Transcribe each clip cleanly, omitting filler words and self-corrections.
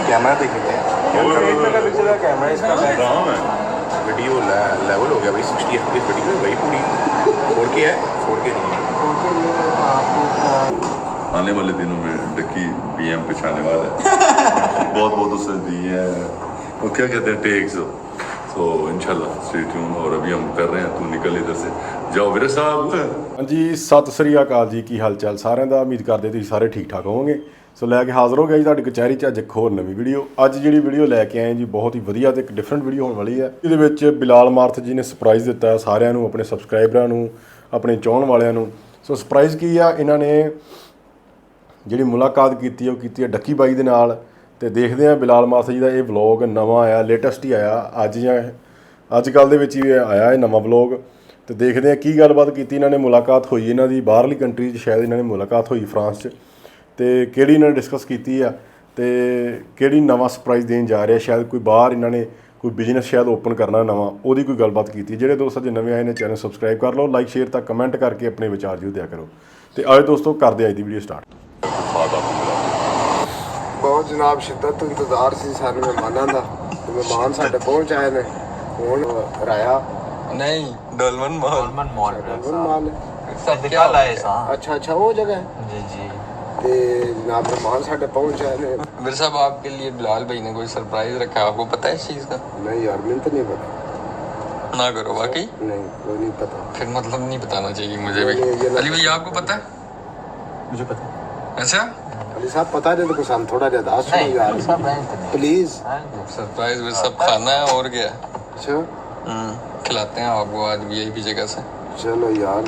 Camera देखेंगे camera इसका video level हो गया भाई 60 FPS वीडियो भाई पूरी 4K है 4K नहीं आने वाले दिनों में डक्की PM पे छाने वाला है बहुत उससे दी है वो क्या कहते हैं टेक्स तो इंशाल्लाह स्टे ट्यून और अभी हम कर रहे हैं तू निकल इधर से जाओ ਵੀਰੇ ਸਾਹਿਬ ਹਾਂਜੀ ਸਤਿ ਸ੍ਰੀ ਅਕਾਲ ਜੀ ਕੀ ਹਾਲ ਚਾਲ ਸਾਰਿਆਂ ਦਾ ਉਮੀਦ ਕਰਦੇ ਤੁਸੀਂ ਸਾਰੇ ਠੀਕ ਠਾਕ ਹੋਵੋਗੇ ਸੋ ਲੈ ਕੇ ਹਾਜ਼ਰ ਹੋ ਗਿਆ ਜੀ ਤੁਹਾਡੀ ਕਚਹਿਰੀ 'ਚ ਅੱਜ ਇੱਕ ਹੋਰ ਨਵੀਂ ਵੀਡੀਓ ਅੱਜ ਜਿਹੜੀ ਵੀਡੀਓ ਲੈ ਕੇ ਆਏ ਜੀ ਬਹੁਤ ਹੀ ਵਧੀਆ ਤੇ ਇੱਕ ਡਿਫਰੈਂਟ ਵੀਡੀਓ ਹੋਣ ਵਾਲੀ ਹੈ ਇਹਦੇ ਵਿੱਚ ਬਿਲਾਲ ਮਾਰਥ ਜੀ ਨੇ ਸਰਪ੍ਰਾਈਜ਼ ਦਿੱਤਾ ਸਾਰਿਆਂ ਨੂੰ ਆਪਣੇ ਸਬਸਕ੍ਰਾਈਬਰਾਂ ਨੂੰ ਆਪਣੇ ਚਾਹਣ ਵਾਲਿਆਂ ਨੂੰ ਸੋ ਸਰਪ੍ਰਾਈਜ਼ ਕੀ ਆ ਇਹਨਾਂ ਨੇ ਜਿਹੜੀ ਮੁਲਾਕਾਤ ਕੀਤੀ ਉਹ ਕੀਤੀ ਹੈ ਡੱਕੀ ਬਾਈ ਦੇ ਨਾਲ ਤੇ ਦੇਖਦੇ ਆ ਬਿਲਾਲ ਮਾਰਥ ਜੀ ਦਾ ਇਹ ਵਲੌਗ ਨਵਾਂ ਆਇਆ ਲੇਟੈਸਟ ਹੀ ਆਇਆ ਅੱਜ ਕੱਲ੍ਹ ਦੇ ਵਿੱਚ ਹੀ ਆਇਆ ਇਹ ਨਵਾਂ ਵਲੌਗ ਤੇ ਦੇਖਦੇ ਆ ਕੀ ਗੱਲਬਾਤ ਕੀਤੀ ਇਹਨਾਂ ਨੇ ਮੁਲਾਕਾਤ ਹੋਈ ਇਹਨਾਂ ਦੀ ਬਾਹਰਲੀ ਕੰਟਰੀ 'ਚ ਸ਼ਾਇਦ ਇਹਨਾਂ ਨੇ ਮੁਲਾਕਾਤ ਹੋਈ ਫਰਾਂਸ 'ਚ ਤੇ ਕਿਹੜੀ ਇਹਨਾਂ ਨੇ ਡਿਸਕਸ ਕੀਤੀ ਆ ਤੇ ਕਿਹੜੀ ਨਵਾਂ ਸਰਪ੍ਰਾਈਜ਼ ਦੇਣ ਜਾ ਰਿਹਾ ਸ਼ਾਇਦ ਕੋਈ ਬਾਹਰ ਇਹਨਾਂ ਨੇ ਕੋਈ ਬਿਜ਼ਨਸ ਸ਼ਾਇਦ ਓਪਨ ਕਰਨਾ ਨਵਾਂ ਉਹਦੀ ਕੋਈ ਗੱਲਬਾਤ ਕੀਤੀ ਜਿਹੜੇ ਦੋਸਤ ਜੇ ਨਵੇਂ ਆਏ ਨੇ ਚੈਨਲ ਸਬਸਕ੍ਰਾਈਬ ਕਰ ਲਓ ਲਾਈਕ ਸ਼ੇਅਰ ਤਾਂ ਕਮੈਂਟ ਕਰਕੇ ਆਪਣੇ ਵਿਚਾਰ ਜ਼ਰੂਰ ਦਿਆ ਕਰੋ ਤੇ ਆਓ ਦੋਸਤੋ ਕਰਦੇ ਅੱਜ ਦੀ ਵੀਡੀਓ ਸਟਾਰਟ बहुत जनाब शिद्दत इंतजार सी सारे मेहमानों का मेहमान साढ़े पहुंच आए ने हुण राया नहीं डोलमन मॉल अच्छा वो जगह है जी जी ते जनाब मेहमान साढ़े पहुंच आए ने मेरे साहब आपके लिए बिलाल भाई ने कोई सरप्राइज रखा है आपको पता है इस चीज़ का नहीं यार मैंने तो नहीं पता ना करो वाकई नहीं कोई नहीं पता फिर मतलब नहीं बताना चाहिए मुझे भी अली भैया आपको पता है मुझे पता अच्छा अली साहब पता नहीं तो कुछ हम थोड़ा ज्यादा सुनो यार प्लीज सरप्राइज भी सब खाना है और क्या अच्छा खिलाते हैं आपको आज VIP जगह से चलो यार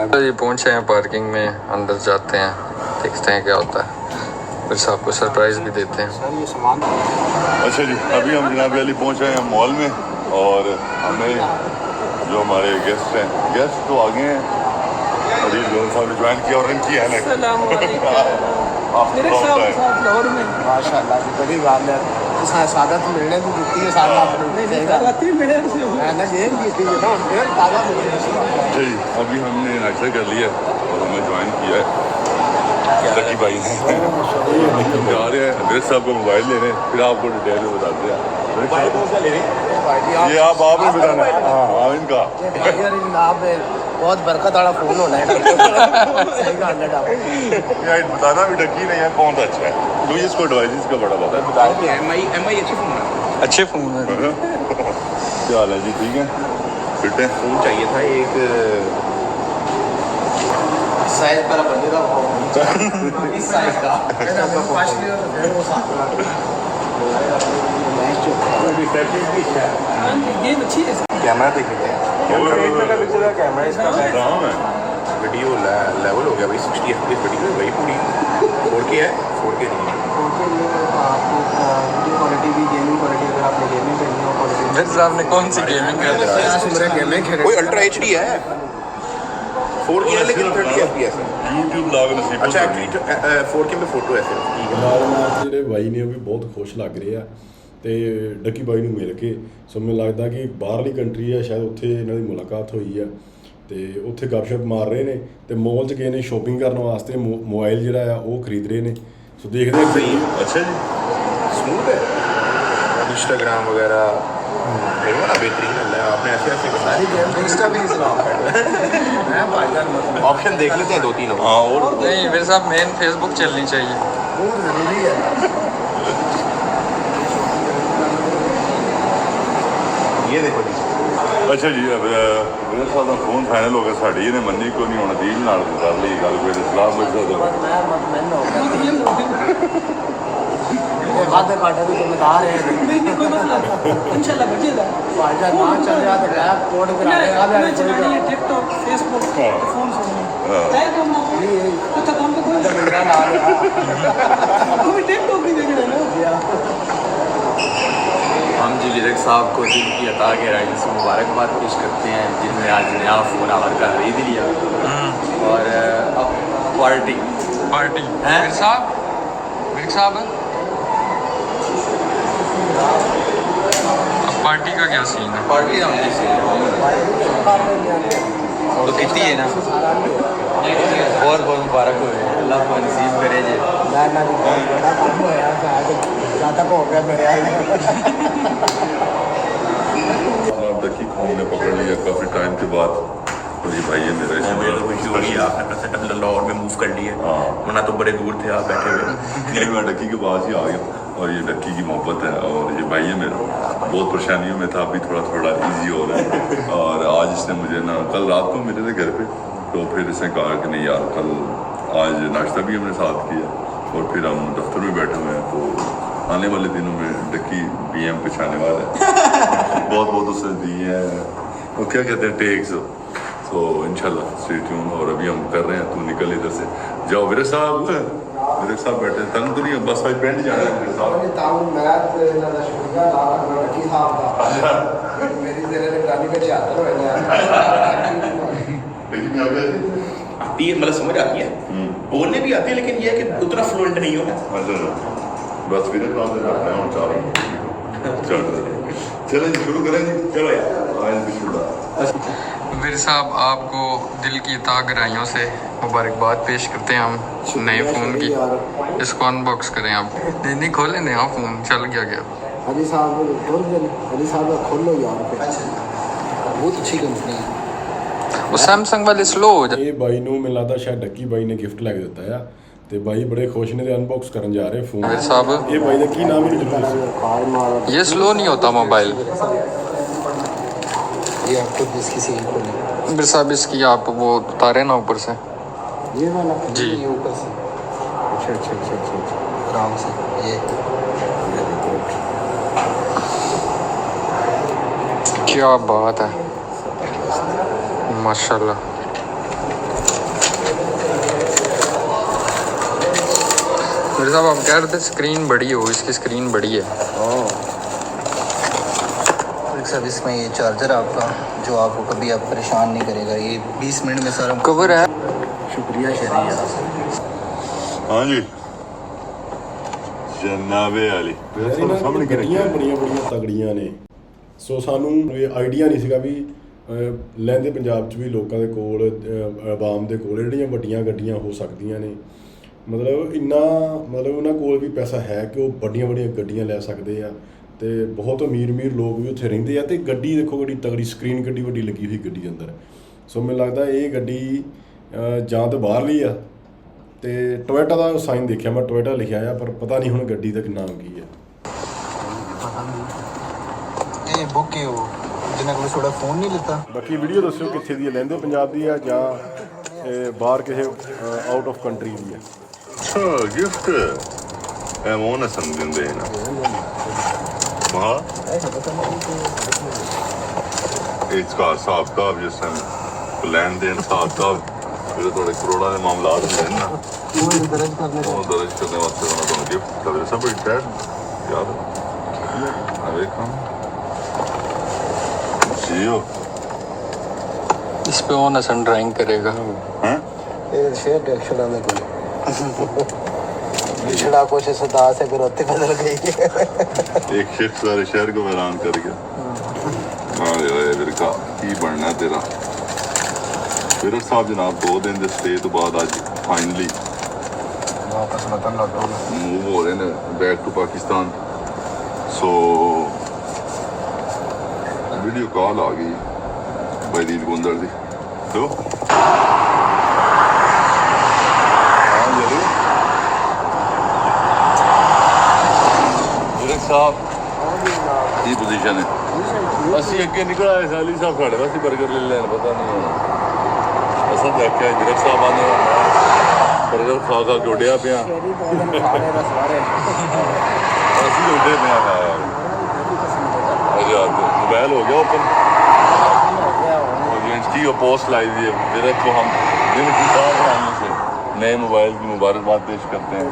तो ये पहुंचे हैं पार्किंग में अंदर जाते हैं देखते हैं क्या होता है फिर साहब को सरप्राइज भी देते हैं सर ये सामान अच्छा जी अभी हम जनाब अली पहुंचे हैं मॉल में और हमें जो हमारे गेस्ट तो आगे हैं अजीज गोल साहब ने ज्वाइन किया और इनकी है माशाल्लाह बड़ी बात है सादत मिलने को दी है सारा मैंने गेम की थी ना फिर ताज़ा जी अभी हमने नाश्ता कर लिया और हमें ज्वाइन किया है लकी भाई ने जा रहे हैं मेरे साहब को मोबाइल लेने फिर आपको डिटेल में बताते हैं ये आप ही बताना हाँ इनका जनाब बहुत बरकत वाला फोन होना है सही कहा यार बताना भी डकी नहीं है कौन सा अच्छा है तो इसको एडवाइस इसका बड़ा पता है MI अच्छे फोन है अच्छे फ़ोन है क्या हाल है जी ठीक है फिट है फोन चाहिए था एक साइज पर बंदे का इस साइज का कैमरा देखेंगे कैमरा इसका वीडियो लेवल हो गया भाई 60 FPS वीडियो भाई पूरी 4K है 4K नहीं है क्वालिटी भी गेमिंग क्वालिटी अगर आपने गेमिंग करनी हो क्वालिटी मेरे साहब ने कौन सी गेमिंग कोई अल्ट्रा HD है 4K है लेकिन 30 FPS है YouTube लाग नसीब अच्छा 4K में फोटो है सिर्फ ਬਿਲਾਲ ਮਾਰਥ ਜਿਹੜੇ ਬਾਈ ਨੇ ਉਹ ਵੀ ਬਹੁਤ ਖੁਸ਼ ਲੱਗ ਰਹੇ ਆ ਤੇ ਡੱਕੀ ਬਾਈ ਨੂੰ ਮਿਲ ਕੇ ਸੋ ਮੈਨੂੰ ਲੱਗਦਾ ਕਿ ਬਾਹਰਲੀ ਕੰਟਰੀ ਆ ਸ਼ਾਇਦ ਉੱਥੇ ਇਹਨਾਂ ਦੀ ਮੁਲਾਕਾਤ ਹੋਈ ਆ ਤੇ ਉੱਥੇ ਗੱਪਸ਼ਪ ਮਾਰ ਰਹੇ ਨੇ ਤੇ ਮੋਲ 'ਚ ਗਏ ਨੇ ਸ਼ੋਪਿੰਗ ਕਰਨ ਵਾਸਤੇ ਮੋਬਾਈਲ ਜਿਹੜਾ ਆ ਉਹ ਖਰੀਦ ਰਹੇ ਨੇ ਸੋ ਦੇਖਦੇ ਆ सही अच्छा जी स्मूथ है इंस्टाग्राम वगैरह बड़ा बेहतरीन है आपने ऐसे बताया इंस्टा भी ऑप्शन देख लेते हैं 2-3 हाँ और नहीं मेरे साहब मेन फेसबुक चलनी चाहिए बहुत ज़रूरी है ये देखो जी अच्छा जी अब मेरे साथ फोन फाइनल हो गया साड़ी ने मन्नी को नहीं होना दील नाल कर ली गल कोई सलाह आधे घंटे भी जिम्मेदार है कोई मसला इंशाल्लाह बचेगा भाईजान ना चल रहा तो लैब कोड करा दे आधे चलानी है टिकटॉक फेसबुक फोन सुनना है काम ना कुछ काम तो कोई मिल रहा ना कोई टिकटॉक भी देख रहे ना हम जी लिरिक साहब को दिन की अता के राइज से मुबारकबाद पेश करते हैं जिनमें आज नया फ़ोन आवर का खरीद लिया और अब पार्टी है मेरे साहब अब पार्टी का क्या सीन है पार्टी हम जी तो कितनी है ना बहुत बहुत मुबारक हो अल्लाह को नसीब करे जी ज़्यादा हो गया मेरे डक्की को हमने पकड़ लिया काफ़ी टाइम के बाद। और ये भाई है मेरा, मुझे तो खुशी हो रही है आपने सेटअप लाहौर में मूव कर लिया, वरना तो बड़े दूर थे आप बैठे हुए। नहीं, मैं डक्की के पास ही आ गया और ये डक्की की मोहब्बत है और ये भाई है मेरा। बहुत परेशानियों में था, अभी थोड़ा थोड़ा इजी हो रहा है। और आज इसने मुझे ना, कल रात को मेरे थे घर पे, तो फिर इसने कहा कि नहीं यार कल आज नाश्ता भी हमने साथ किया और फिर हम दफ्तर में बैठे हुए हैं, तो आने वाले दिनों में डक्की BM पे छाने वाला है। बहुत बहुत उसने दी है, वो क्या कहते हैं, टेक्स। तो इंशाल्लाह स्टे ट्यून। और अभी हम कर रहे हैं, तू निकल इधर से, जाओ मेरे साहब बैठे तंग तो नहीं, बस आज पेंट जाना है मेरे साहब। आती है, मतलब समझ आती है, बोलने भी आती है, लेकिन ये है कि उतना फ्लुएंट नहीं हो। बस फिर चलें शुरू करें जी, चलो यार। वीर साहब आपको दिल की तागराइयों से मुबारकबाद पेश करते हैं हम नए फ़ोन की। इसको अनबॉक्स करें आप। नहीं खोले नया फ़ोन, चल गया अली साहब खोलो यार, बहुत अच्छी कंपनी है। वो सैमसंग वाले स्लो हो जाए। ਇਹ ਬਾਈ ਨੂੰ ਮੈਨੂੰ ਲੱਗਦਾ ਸ਼ਾਇਦ ਡੱਕੀ ਬਾਈ ਨੇ ਗਿਫਟ ਲੈ ਕੇ ਦਿੱਤਾ ਆ ਤੇ ਬਾਈ ਬੜੇ ਖੁਸ਼ ਨੇ ਤੇ ਅਨਬਾਕਸ ਕਰਨ ਜਾ ਰਹੇ ਫੋਨ। वीर साहब ਇਹ ਬਾਈ ਦਾ ਕੀ ਨਾਮ ਹੈ ਜਰੂਰ ਦੱਸੋ। ये स्लो नहीं होता मोबाइल। ये आपको जिसकी सील खोलनी, वीर साहब इसकी आप वो उतारे ना ऊपर से। ये वाला जी। ये ऊपर से, अच्छा आराम से ये। क्या बात है, माशाल्लाह। वीर साहब आप कह रहे थे स्क्रीन बड़ी हो, इसकी स्क्रीन बड़ी है। सब इसमें ये चार्जर आपका, जो आपको कभी आप परेशान नहीं करेगा। ये 20 मिनट में सारा कवर है। शुक्रिया शरिया। हाँ जी जनाबे वाली ਸਾਹਮਣੇ ਗੱਡੀਆਂ ਬੜੀਆਂ ਤਗੜੀਆਂ ਨੇ। ਸੋ ਸਾਨੂੰ ਇਹ ਆਈਡੀਆ ਨਹੀਂ ਸੀਗਾ ਵੀ ਲਹਿੰਦੇ ਪੰਜਾਬ 'ਚ ਵੀ ਲੋਕਾਂ ਦੇ ਕੋਲ ਆਵਾਮ ਦੇ ਕੋਲ ਜਿਹੜੀਆਂ ਵੱਡੀਆਂ ਗੱਡੀਆਂ ਹੋ ਸਕਦੀਆਂ ਨੇ। ਮਤਲਬ ਉਹਨਾਂ ਕੋਲ ਵੀ ਪੈਸਾ ਹੈ ਕਿ ਉਹ ਵੱਡੀਆਂ ਗੱਡੀਆਂ ਲੈ ਸਕਦੇ ਆ ਤੇ ਬਹੁਤ ਅਮੀਰ ਲੋਕ ਵੀ ਉੱਥੇ ਰਹਿੰਦੇ ਆ। ਤੇ ਗੱਡੀ ਦੇਖੋ, ਗੱਡੀ ਤਗੜੀ ਸਕਰੀਨ, ਗੱਡੀ ਵੱਡੀ ਲੱਗੀ ਹੋਈ ਗੱਡੀ ਅੰਦਰ। ਸੋ ਮੈਨੂੰ ਲੱਗਦਾ ਇਹ ਗੱਡੀ ਜਾਂ ਤਾਂ ਬਾਹਰਲੀ ਆ ਤੇ ਟੋਇਟਾ ਦਾ ਸਾਈਨ ਦੇਖਿਆ ਮੈਂ, ਟੋਇਟਾ ਲਿਖਿਆ ਆ, ਪਰ ਪਤਾ ਨਹੀਂ ਹੁਣ ਗੱਡੀ ਦਾ ਨਾਮ ਕੀ ਹੈ। ਇਹ ਬੁੱਕ ਹੈ ਉਹ ਜਿਹਨਾਂ ਕੋਲ ਥੋੜਾ ਫੋਨ ਨਹੀਂ ਲਿੱਤਾ। ਬਾਕੀ ਵੀਡੀਓ ਦੱਸਿਓ ਕਿੱਥੇ ਦੀ ਹੈ, ਲਹਿੰਦੇ ਪੰਜਾਬ ਦੀ ਆ ਜਾਂ ਬਾਹਰ ਕਿਸੇ ਆਊਟ ਆਫ ਕੰਟਰੀ ਦੀ ਹੈ। अच्छा गिफ्ट है वो ना समझते हैं ना वहाँ इसका हिसाब किताब जिस लेन देन हिसाब किताब जो थोड़े करोड़ा के मामला हैं ना, वो दर्ज करने वास्ते उन्होंने गिफ्ट कर सब टैग याद जियो इस पे वो नसन ड्राइंग करेगा। हैं शेयर एक्शन आने को पिछड़ा कुछ सदा से फिर होते बदल गई। एक शख्स सारे शहर को हैरान कर गया। फिर का की बनना तेरा फिर साहब जनाब 2 दिन के स्टे तो बाद आज फाइनली वापस वतन लौटो। मूव हो रहे हैं back to Pakistan. So video call आ गई बदीद गुंदर दी। तो साहब की पोजीशन है असि अगे निकल आए साली साहब साढ़े वास्ते बर्गर ले लैन पता नहीं असा देखा जिरक साहब आने बर्गर खा खा के उड्या पिया असि उड्डे पिया यार मोबाइल हो गया ओपन की पोस्ट लाई दी है जिरक को हम दिन की से नए मोबाइल की मुबारकबाद पेश करते हैं।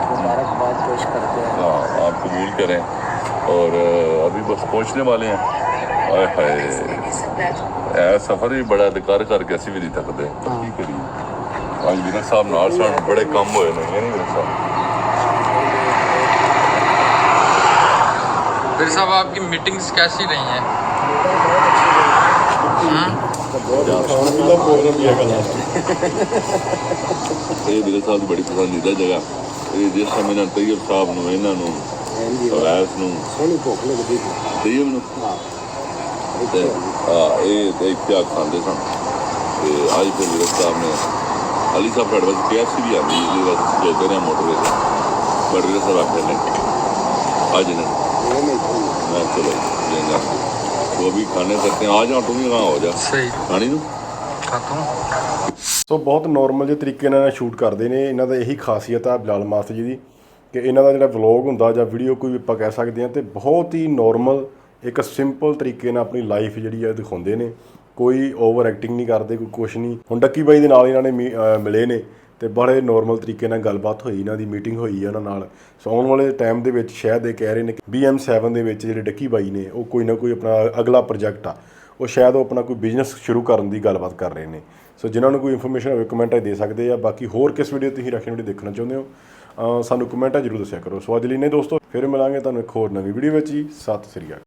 मुबारकबाद पेश करते हैं। हाँ आप कबूल करें और अभी बस पहुंचने वाले हैं। आए हाय सफ़र भी बड़ा कर करके असी भी नहीं थकते। की करिए आज विनक साहब नाल साल बड़े कम होए नहीं है विनक साहब। फिर साहब आपकी मीटिंग्स कैसी रही हैं? प्रोग्राम भी है लास्ट ये मेरे साथ बड़ी पसंदीदा जगह ਇਹ ਜਿਸ ਸਮੇਂ ਨਾਲ ਤੈਯਬ ਸਾਹਿਬ ਨੂੰ ਇਹਨਾਂ ਨੂੰ ਅਵੈਸ ਨੂੰ ਸੋਹਣੀ ਭੁੱਖ ਲੱਗਦੀ ਸੀ। ਤੈਯਬ ਨੂੰ ਤੇ ਇਹ ਤੇ ਇੱਥੇ ਖਾਂਦੇ ਸਨ ਤੇ ਅੱਜ ਫਿਰ ਵੀਰ ਸਾਹਿਬ ਨੇ ਅਲੀ ਸਾਹਿਬ ਸਾਡੇ ਵਾਸਤੇ KFC ਵੀ ਆਉਂਦੀ ਜਿਹਦੇ ਵਾਸਤੇ ਚਲਦੇ ਨੇ ਮੋਟਰਵੇ ਤੇ ਬੜੇ ਵੀਰ ਸਾਹਿਬ ਆਖਦੇ ਨੇ आज ने मैं चलो लेंगे वो भी खाने सकते हैं आ जाओ तुम भी वहाँ हो जा सही खानी नू खाता हूँ ਸੋ ਬਹੁਤ ਨੋਰਮਲ ਜਿਹੇ ਤਰੀਕੇ ਨਾਲ ਸ਼ੂਟ ਕਰਦੇ ਨੇ। ਇਹਨਾਂ ਦਾ ਇਹੀ ਖਾਸੀਅਤ ਆ ਬਿਲਾਲ ਮਾਸਟਰ ਜੀ ਦੀ ਕਿ ਇਹਨਾਂ ਦਾ ਜਿਹੜਾ ਵਲੌਗ ਹੁੰਦਾ ਜਾਂ ਵੀਡੀਓ ਕੋਈ ਵੀ ਆਪਾਂ ਕਹਿ ਸਕਦੇ ਹਾਂ ਤੇ ਬਹੁਤ ਹੀ ਨੋਰਮਲ ਇੱਕ ਸਿੰਪਲ ਤਰੀਕੇ ਨਾਲ ਆਪਣੀ ਲਾਈਫ ਜਿਹੜੀ ਆ ਦਿਖਾਉਂਦੇ ਨੇ। ਕੋਈ ਓਵਰ ਐਕਟਿੰਗ ਨਹੀਂ ਕਰਦੇ, ਕੋਈ ਕੁਛ ਨਹੀਂ। ਹੁਣ ਡੱਕੀ ਬਾਈ ਦੇ ਨਾਲ ਇਹਨਾਂ ਨੇ ਮਿਲੇ ਨੇ ਤੇ ਬੜੇ ਨੋਰਮਲ ਤਰੀਕੇ ਨਾਲ ਗੱਲਬਾਤ ਹੋਈ, ਇਹਨਾਂ ਦੀ ਮੀਟਿੰਗ ਹੋਈ ਹੈ ਉਹਨਾਂ ਨਾਲ। ਸੋ ਆਉਣ ਵਾਲੇ ਟਾਈਮ ਦੇ ਵਿੱਚ ਸ਼ਾਇਦ ਇਹ ਕਹਿ ਰਹੇ ਨੇ ਕਿ BM7 ਦੇ ਵਿੱਚ ਜਿਹੜੇ ਡੱਕੀ ਬਾਈ ਨੇ ਉਹ ਕੋਈ ਨਾ ਕੋਈ ਆਪਣਾ ਅਗਲਾ ਪ੍ਰੋਜੈਕਟ ਆ, ਉਹ ਸ਼ਾਇਦ ਉਹ ਆਪਣਾ ਕੋਈ ਬਿਜ਼ਨਸ ਸ਼ੁਰੂ ਕਰਨ ਦੀ ਗੱਲਬਾਤ ਕਰ ਰਹੇ ਨੇ। ਸੋ ਜਿਨ੍ਹਾਂ ਨੂੰ ਕੋਈ ਇਨਫੋਰਮੇਸ਼ਨ ਹੋਵੇ ਕਮੈਂਟਾਂ 'ਚ ਦੇ ਸਕਦੇ ਆ। ਬਾਕੀ ਹੋਰ ਕਿਸ ਵੀਡੀਓ ਤੁਸੀਂ ਰਿਐਕਸ਼ਨ ਵੀਡੀਓ ਦੇਖਣਾ ਚਾਹੁੰਦੇ ਹੋ ਸਾਨੂੰ ਕਮੈਂਟਾਂ ਜ਼ਰੂਰ ਦੱਸਿਆ ਕਰੋ। ਸੋ ਅੱਜ ਲਈ ਨੇ ਦੋਸਤੋ, ਫਿਰ ਮਿਲਾਂਗੇ ਤੁਹਾਨੂੰ ਇੱਕ ਹੋਰ ਨਵੀਂ ਵੀਡੀਓ ਵਿੱਚ ਜੀ। ਸਤਿ ਸ੍ਰੀ ਅਕਾਲ।